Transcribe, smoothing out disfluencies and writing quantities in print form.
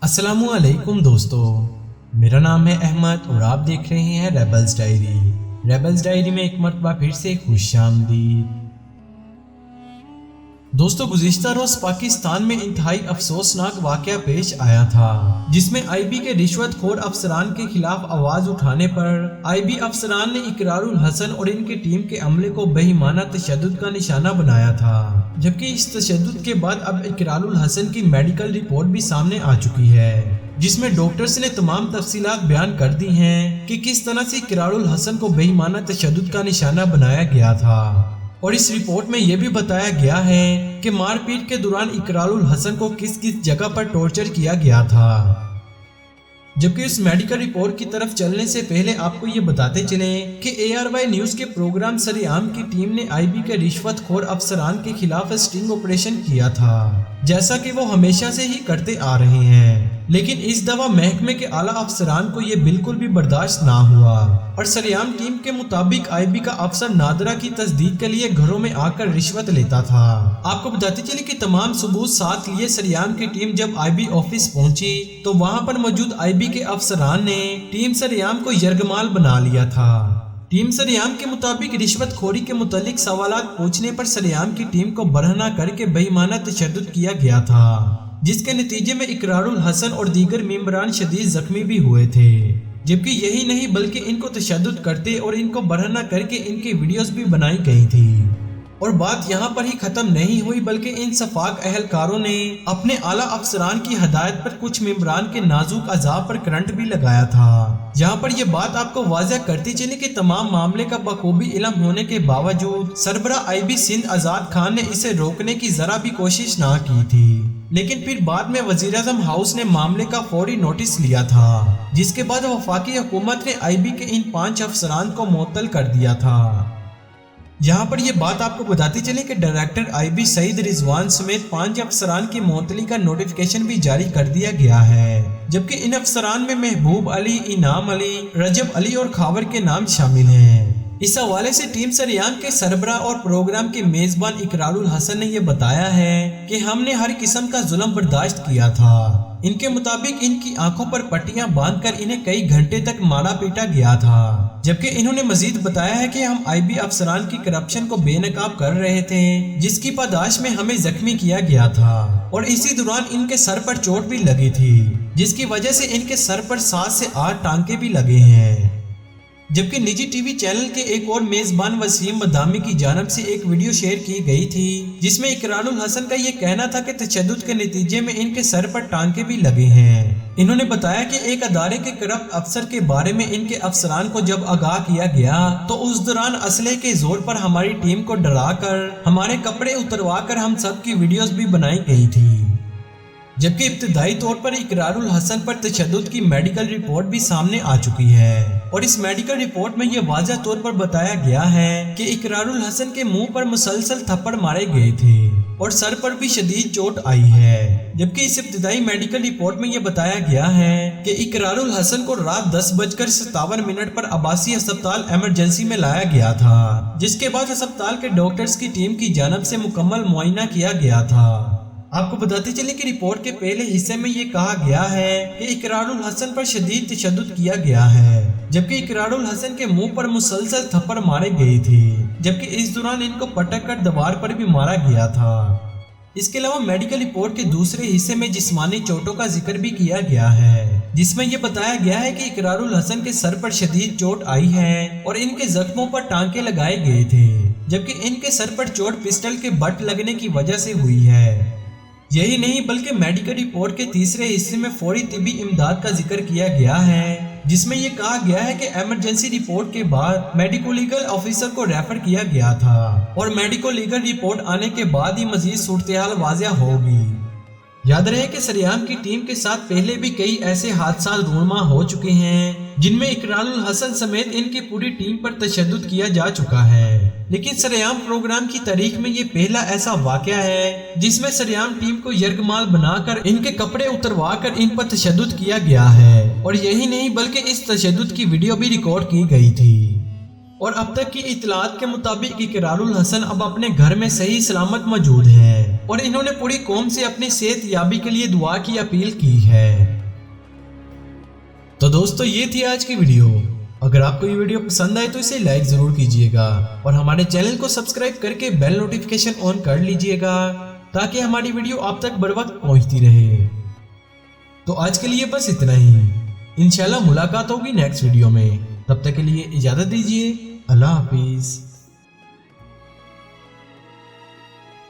अस्सलाम वालेकुम दोस्तों, मेरा नाम है अहमद और आप देख रहे हैं रेबल्स डायरी। रेबल्स डायरी में एक मरतबा फिर से खुशामदीद। दोस्तों, गुज़िश्ता रोज पाकिस्तान में इंतहाई अफसोसनाक वाक़या पेश आया था, जिसमें आईबी के रिश्वतखोर अफसरान के खिलाफ आवाज उठाने पर आईबी अफसरान ने इकरारुल हसन और इनकी टीम के अमले को बेईमाना तशद्दुद का निशाना बनाया था। जबकि इस तशद्दुद के बाद अब इकरारुल हसन की मेडिकल रिपोर्ट भी सामने आ चुकी है, जिसमें डॉक्टर्स ने तमाम तफसीलात बयान कर दी हैं कि किस तरह से इकरारुल हसन को बेईमाना तशद्दुद का निशाना बनाया गया था। और इस रिपोर्ट में यह भी बताया गया है कि मारपीट के दौरान इकरारुल हसन को किस किस जगह पर टॉर्चर किया गया था। जबकि उस मेडिकल रिपोर्ट की तरफ चलने से पहले आपको ये बताते चलें कि ARY न्यूज के प्रोग्राम सरेआम की टीम ने आईबी के रिश्वतखोर अफसरान के खिलाफ स्टिंग ऑपरेशन किया था, जैसा कि वो हमेशा से ही करते आ रहे हैं। लेकिन इस दफा महकमे के आला अफसरान को ये बिल्कुल भी बर्दाश्त ना हुआ और सरेआम टीम के मुताबिक आईबी का अफसर नादरा की तस्दीक के लिए घरों में आकर रिश्वत लेता था। आपको बताते चले कि तमाम सबूत साथ लिए सरेआम की टीम जब आईबी ऑफिस पहुंची तो वहां पर मौजूद आईबी के अफसरान ने टीम सरेआम को यरगमाल बना लिया था। टीम सरेआम के मुताबिक रिश्वतखोरी के मुतालिक सवालात पूछने पर सरेआम की टीम को बरहना करके बेईमाना तशद्दुद किया गया था, जिसके नतीजे में इकरारुल हसन और दीगर मेंबरान शदीद जख्मी भी हुए थे। जबकि यही नहीं बल्कि इनको तशद्दुद करते और इनको बरहना करके इनकी वीडियोस भी बनाई गई थी। और बात यहाँ पर ही खत्म नहीं हुई बल्कि इन सफाक अहलकारों ने अपने आला अफसरान की हदायत पर कुछ मेंबरान के नाजुक अज़ाब पर करंट भी लगाया था। यहाँ पर यह बात आपको वाज़ह करती चली कि तमाम मामले का बखूबी इल्म होने के बावजूद सरबरा आईबी सिंध आजाद खान ने इसे रोकने की जरा भी कोशिश ना की थी। लेकिन फिर बाद में वज़ीर-ए-आज़म हाउस ने मामले का फौरी नोटिस लिया था, जिसके बाद वफाकी हुकूमत ने आईबी के इन 5 अफसरान को मुअत्तल कर दिया था। यहाँ पर यह बात आपको बताती चले कि डायरेक्टर आईबी सईद रिजवान समेत 5 अफसरान की मुअत्तली का नोटिफिकेशन भी जारी कर दिया गया है। जबकि इन अफसरान में महबूब अली, इनाम अली, रजब अली और खावर के नाम शामिल हैं। इस हवाले से टीम सरेआम के सरबरा और प्रोग्राम के मेजबान इकरारुल हसन ने यह बताया है कि हमने हर किस्म का जुल्म बर्दाश्त किया था। इनके मुताबिक इनकी आंखों पर पट्टियां बांधकर इन्हें कई घंटे तक मारा पीटा गया था। जबकि इन्होंने मजीद बताया है कि हम आईबी अफसरान की करप्शन को बेनकाब कर रहे थे, जिसकी पादाश में हमें जख्मी किया गया था और इसी दौरान इनके सर पर चोट भी लगी थी, जिसकी वजह से इनके सर पर 7 से 8 टांके भी लगे हैं। जबकि निजी टीवी चैनल के एक और मेजबान वसीम बदामी की जानब से एक वीडियो शेयर की गई थी, जिसमें इकरारुल हसन का ये कहना था कि तशद्दुद के नतीजे में इनके सर पर टांके भी लगे हैं। इन्होंने बताया कि एक अदारे के करप्ट अफसर के बारे में इनके अफसरान को जब आगाह किया गया तो उस दौरान असले के जोर पर हमारी टीम को डरा कर हमारे कपड़े उतरवा कर हम सब की वीडियोस भी बनाई गई थी। जबकि इब्तिदाई तौर पर इकरारुल हसन पर तशद्दुद की मेडिकल रिपोर्ट भी सामने आ चुकी है और इस मेडिकल रिपोर्ट में यह वाज़ह तौर पर बताया गया है कि इकरारुल हसन के मुंह पर मुसलसल थप्पड़ मारे गए थे और सर पर भी शदीद चोट आई है। जबकि इस इब्तिदाई मेडिकल रिपोर्ट में यह बताया गया है कि इकरारुल हसन को रात 10:57 पर अब्बासी अस्पताल इमरजेंसी में लाया गया था, जिसके बाद अस्पताल के डॉक्टर्स की टीम की जानब से मुकम्मल मुआयना किया गया था। आपको बताते चले कि रिपोर्ट के पहले हिस्से में ये कहा गया है कि इकरारुल हसन पर शदीद तशद्दुद किया गया है, जबकि इकरारुल हसन के मुंह पर मुसलसल थप्पड़ मारे गए थे, जबकि इस दौरान इनको पटक कर दीवार पर भी मारा गया था। इसके अलावा मेडिकल रिपोर्ट के दूसरे हिस्से में जिस्मानी चोटों का जिक्र भी किया गया है, जिसमें यह बताया गया है कि इकरारुल हसन के सर पर शदीद चोट आई है और इनके जख्मों पर टांके लगाए गए थे, जबकि इनके सर पर चोट पिस्टल के बट लगने की वजह से हुई है। यही नहीं बल्कि मेडिकल रिपोर्ट के तीसरे हिस्से में फौरी तिबी इमदाद का जिक्र किया गया है, जिसमें यह कहा गया है कि इमरजेंसी रिपोर्ट के बाद मेडिको लीगल ऑफिसर को रेफर किया गया था और मेडिको लीगल रिपोर्ट आने के बाद ही मजीद सूरत-ए-हाल वाज़ह होगी। याद रहे कि सरेआम की टीम के साथ पहले भी कई ऐसे हादसा रूनुमा हो चुके हैं जिनमें इकरारुल हसन समेत इनकी पूरी टीम पर तशद्दुद किया जा चुका है, लेकिन सरेआम प्रोग्राम की तारीख में ये पहला ऐसा वाकया है जिसमें सरेआम टीम को यरगमाल बनाकर इनके कपड़े उतरवा कर इन पर तशद्दुद किया गया है। और यही नहीं बल्कि इस तशद्दुद की वीडियो भी रिकॉर्ड की गई थी और अब तक की इतलात के मुताबिक इकरारुल हसन अब अपने घर में सही सलामत मौजूद है और इन्होंने पूरी कौम से अपनी सेहत याबी के लिए दुआ की अपील की है। दोस्तों ये थी आज की वीडियो। अगर आपको ये वीडियो पसंद आए तो इसे लाइक जरूर कीजिएगा और हमारे चैनल को सब्सक्राइब करके बेल नोटिफिकेशन ऑन कर लीजिएगा ताकि हमारी वीडियो आप तक बर वक्त पहुंचती रहे। तो आज के लिए बस इतना ही। इंशाल्लाह मुलाकात होगी नेक्स्ट वीडियो में। तब तक के लिए इजाजत दीजिए। अल्लाह हाफिज।